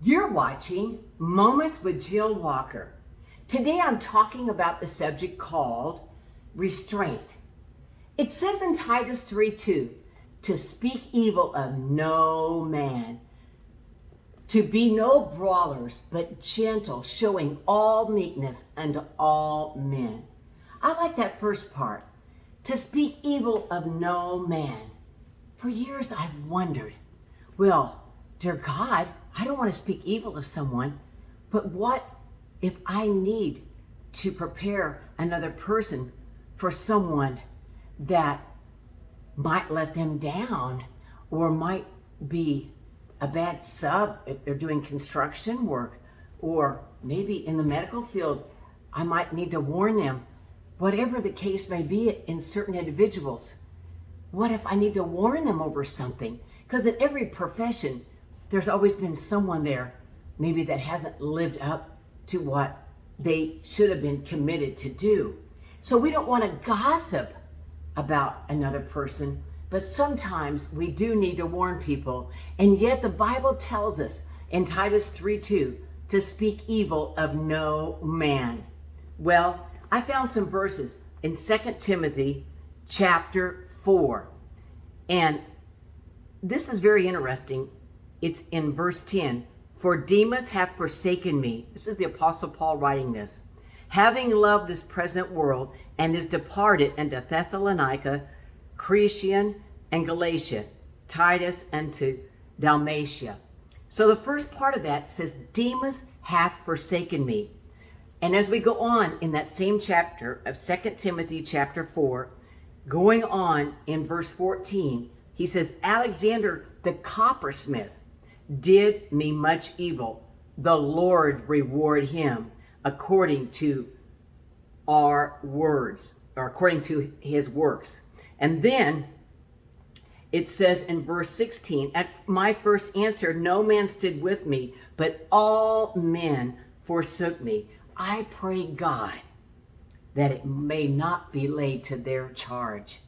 You're watching Moments with Jill Walker. Today I'm talking about the subject called restraint. It says in Titus 3:2, to speak evil of no man, to be no brawlers, but gentle, showing all meekness unto all men. I like that first part, to speak evil of no man. For years I've wondered, well, dear God, I don't want to speak evil of someone, but what if I need to prepare another person for someone that might let them down or might be a bad sub if they're doing construction work, or maybe in the medical field, I might need to warn them, whatever the case may be in certain individuals. What if I need to warn them over something? Because in every profession, there's always been someone there maybe that hasn't lived up to what they should have been committed to do. So we don't want to gossip about another person, but sometimes we do need to warn people. And yet the Bible tells us in Titus 3:2 to speak evil of no man. Well, I found some verses in 2 Timothy chapter 4. And this is very interesting. It's in verse 10. For Demas hath forsaken me. This is the Apostle Paul writing this. Having loved this present world, and is departed unto Thessalonica, Cretian, and Galatia, Titus unto Dalmatia. So the first part of that says, Demas hath forsaken me. And as we go on in that same chapter of 2 Timothy chapter 4, going on in verse 14, he says, Alexander the coppersmith did me much evil. The Lord reward him according to our words, or according to his works. And then it says in verse 16, at my first answer, no man stood with me, but all men forsook me. I pray God that it may not be laid to their charge.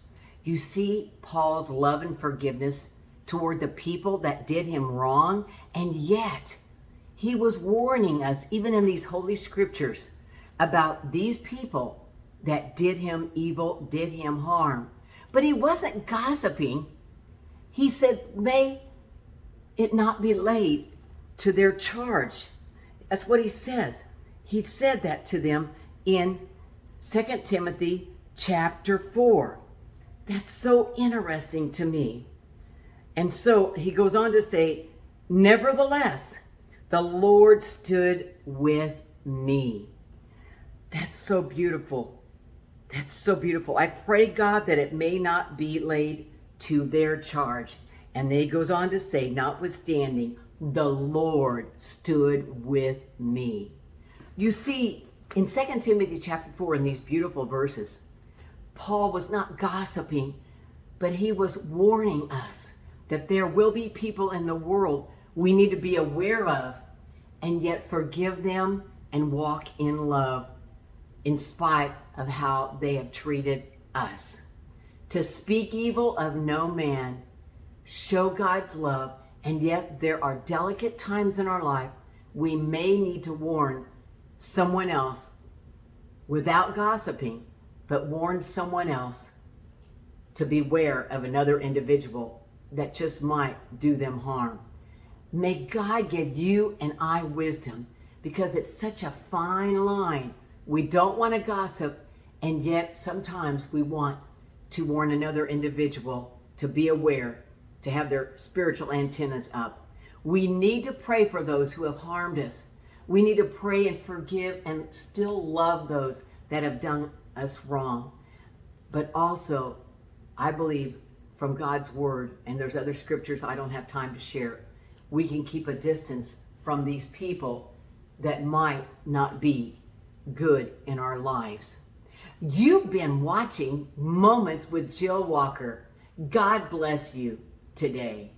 You see Paul's love and forgiveness toward the people that did him wrong, and yet he was warning us, even in these holy scriptures, about these people that did him evil, did him harm. But he wasn't gossiping. He said, may it not be laid to their charge. That's what he says. He said that to them in 2 Timothy chapter 4. That's so interesting to me. And so he goes on to say, nevertheless, the Lord stood with me. That's so beautiful. That's so beautiful. I pray, God, that it may not be laid to their charge. And then he goes on to say, notwithstanding, the Lord stood with me. You see, in 2 Timothy chapter 4, in these beautiful verses, Paul was not gossiping, but he was warning us that there will be people in the world we need to be aware of, and yet forgive them and walk in love in spite of how they have treated us. To speak evil of no man, show God's love, and yet there are delicate times in our life we may need to warn someone else without gossiping, but warn someone else to beware of another individual that just might do them harm. May God give you and I wisdom, because it's such a fine line. We don't want to gossip, and yet sometimes we want to warn another individual to be aware, to have their spiritual antennas up. We need to pray for those who have harmed us. We need to pray and forgive and still love those that have done us wrong. But also, I believe from God's word, and there's other scriptures I don't have time to share, we can keep a distance from these people that might not be good in our lives. You've been watching Moments with Jill Walker. God bless you today.